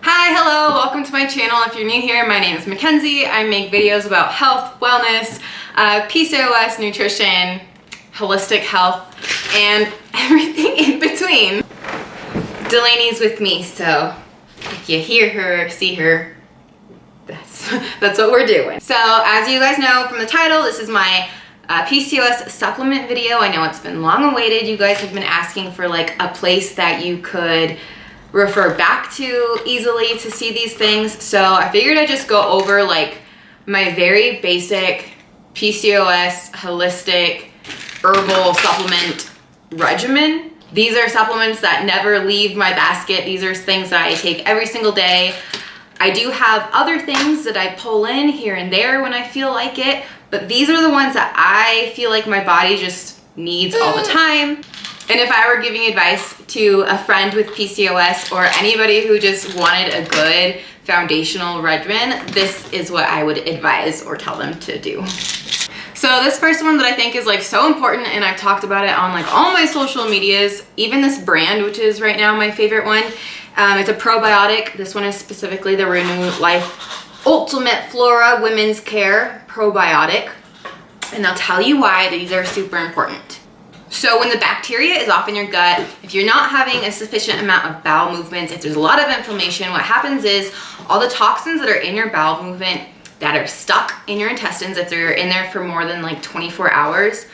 Hi, hello, welcome to my channel. If you're new here, my name is Mackenzie. I make videos about health, wellness, PCOS, nutrition, holistic health, and everything in between. Delaney's with me, so if you hear her, see her, that's what we're doing. So as you guys know from the title, this is my PCOS supplement video. I know it's been long awaited. You guys have been asking for like a place that you could refer back to easily to see these things. So I figured I'd just go over like my very basic PCOS holistic herbal supplement regimen. These are supplements that never leave my basket. These are things that I take every single day. I do have other things that I pull in here and there when I feel like it, but these are the ones that I feel like my body just needs all the time. And if I were giving advice to a friend with PCOS or anybody who just wanted a good foundational regimen, this is what I would advise or tell them to do. So this first one that I think is like so important, and I've talked about it on like all my social medias, even this brand, which is right now my favorite one. It's a probiotic. This one is specifically the Renew Life Ultimate Flora Women's Care Probiotic. And I'll tell you why these are super important. So when the bacteria is off in your gut, if you're not having a sufficient amount of bowel movements, if there's a lot of inflammation, what happens is all the toxins that are in your bowel movement that are stuck in your intestines, if they're in there for more than like 24 hours,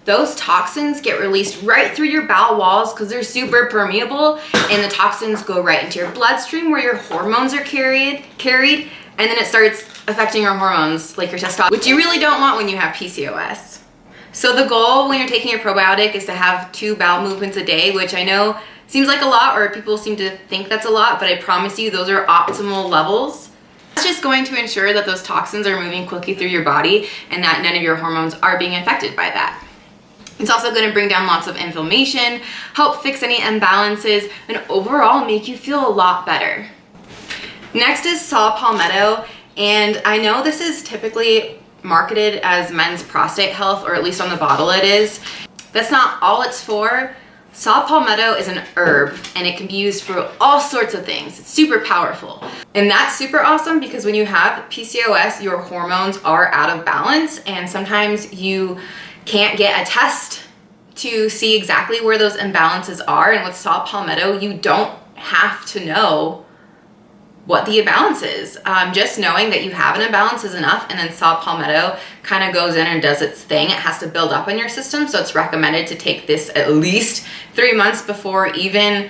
those toxins get released right through your bowel walls because they're super permeable, and the toxins go right into your bloodstream where your hormones are carried, and then it starts affecting your hormones like your testosterone, which you really don't want when you have PCOS. So the goal when you're taking your probiotic is to have 2 bowel movements a day, which I know seems like a lot, or people seem to think that's a lot, but I promise you those are optimal levels. It's just going to ensure that those toxins are moving quickly through your body and that none of your hormones are being affected by that. It's also going to bring down lots of inflammation, help fix any imbalances, and overall make you feel a lot better. Next is saw palmetto, and I know this is typically marketed as men's prostate health, or at least on the bottle it is. That's not all it's for. Saw palmetto is an herb, and it can be used for all sorts of things. It's super powerful. And that's super awesome because when you have PCOS, your hormones are out of balance, and sometimes you can't get a test to see exactly where those imbalances are. And with saw palmetto, you don't have to know what the imbalance is. Just knowing that you have an imbalance is enough, and then saw palmetto kind of goes in and does its thing. It has to build up in your system, so it's recommended to take this at least 3 months before even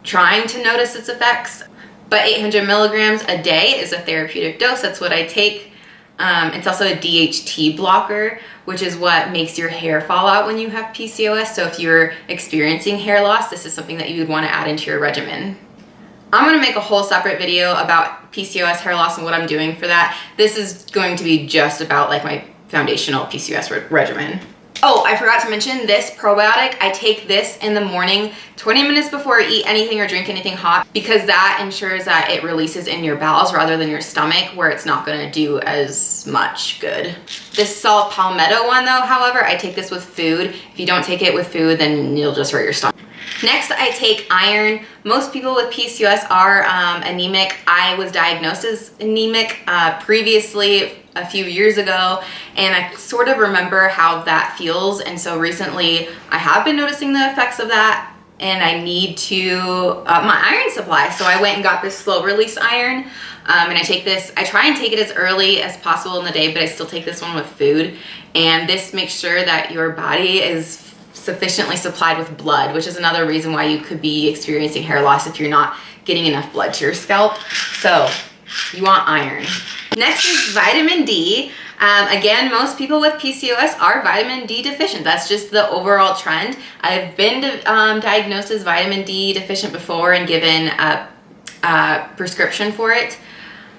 trying to notice its effects. But 800 milligrams a day is a therapeutic dose. That's what I take. It's also a DHT blocker, which is what makes your hair fall out when you have PCOS. So if you're experiencing hair loss, this is something that you would want to add into your regimen. I'm going to make a whole separate video about PCOS hair loss and what I'm doing for that. This is going to be just about like my foundational PCOS regimen. Oh, I forgot to mention this probiotic. I take this in the morning, 20 minutes before I eat anything or drink anything hot, because that ensures that it releases in your bowels rather than your stomach, where it's not going to do as much good. This saw palmetto one though, however, I take this with food. If you don't take it with food, then you'll just hurt your stomach. Next, I take iron. Most people with PCOS are anemic. I was diagnosed as anemic previously a few years ago, and I sort of remember how that feels. And so recently I have been noticing the effects of that, and I need to up my iron supply. So I went and got this slow release iron, and I take this, I try and take it as early as possible in the day, but I still take this one with food. And this makes sure that your body is sufficiently supplied with blood, which is another reason why you could be experiencing hair loss if you're not getting enough blood to your scalp. So you want iron. Next is vitamin D. Again, most people with PCOS are vitamin D deficient. That's just the overall trend. I've been diagnosed as vitamin D deficient before and given a prescription for it.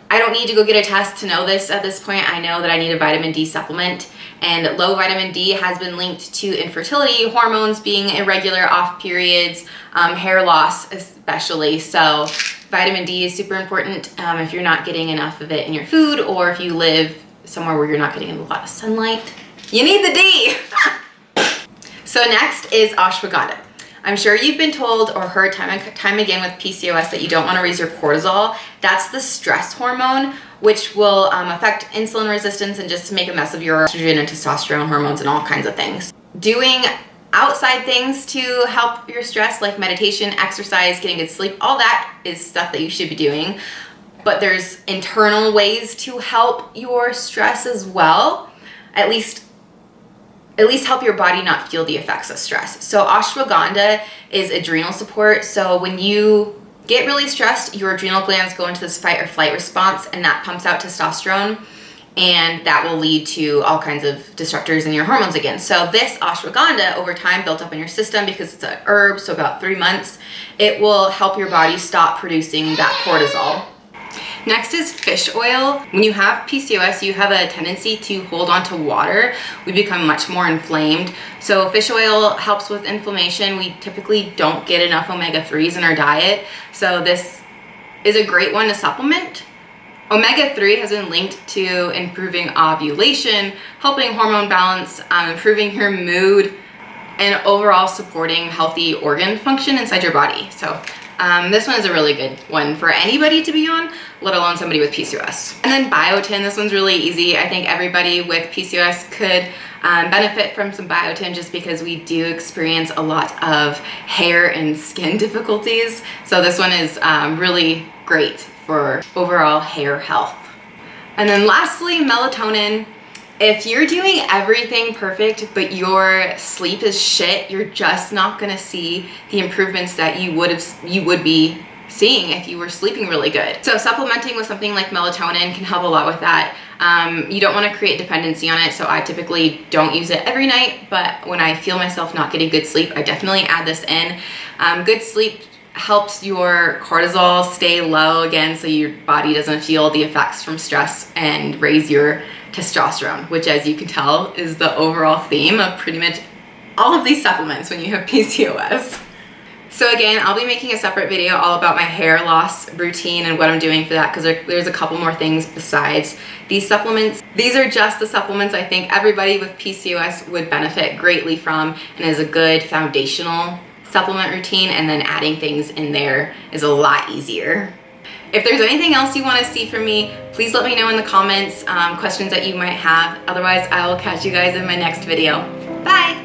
I don't need to go get a test to know this at this point. I know that I need a vitamin D supplement, and low vitamin D has been linked to infertility, hormones being irregular, off periods, hair loss especially. So vitamin D is super important if you're not getting enough of it in your food, or if you live somewhere where you're not getting a lot of sunlight. You need the D! So next is ashwagandha. I'm sure you've been told or heard time and time again with PCOS that you don't want to raise your cortisol. That's the stress hormone, which will affect insulin resistance and just make a mess of your estrogen and testosterone hormones and all kinds of things. Doing outside things to help your stress, like meditation, exercise, getting good sleep, all that is stuff that you should be doing. But there's internal ways to help your stress as well. At least help your body not feel the effects of stress. So ashwagandha is adrenal support. So when you get really stressed, your adrenal glands go into this fight or flight response, and that pumps out testosterone, and that will lead to all kinds of disruptors in your hormones again. So this ashwagandha over time built up in your system, because it's an herb, so about 3 months, it will help your body stop producing that cortisol. Next is fish oil. When you have PCOS, you have a tendency to hold on to water. We become much more inflamed. So fish oil helps with inflammation. We typically don't get enough omega-3s in our diet. So this is a great one to supplement. Omega-3 has been linked to improving ovulation, helping hormone balance, improving your mood, and overall supporting healthy organ function inside your body. So this one is a really good one for anybody to be on, let alone somebody with PCOS. And then biotin, this one's really easy. I think everybody with PCOS could benefit from some biotin, just because we do experience a lot of hair and skin difficulties. So this one is really great for overall hair health. And then lastly, melatonin. If you're doing everything perfect, but your sleep is shit, you're just not gonna see the improvements that you would be seeing if you were sleeping really good. So supplementing with something like melatonin can help a lot with that. You don't want to create dependency on it, so I typically don't use it every night, but when I feel myself not getting good sleep, I definitely add this in. Good sleep helps your cortisol stay low again, so your body doesn't feel the effects from stress, and raise your testosterone, which, as you can tell, is the overall theme of pretty much all of these supplements when you have PCOS. So again, I'll be making a separate video all about my hair loss routine and what I'm doing for that, because there's a couple more things besides these supplements. These are just the supplements I think everybody with PCOS would benefit greatly from, and is a good foundational supplement routine, and then adding things in there is a lot easier. If there's anything else you want to see from me, please let me know in the comments, questions that you might have. Otherwise, I will catch you guys in my next video. Bye!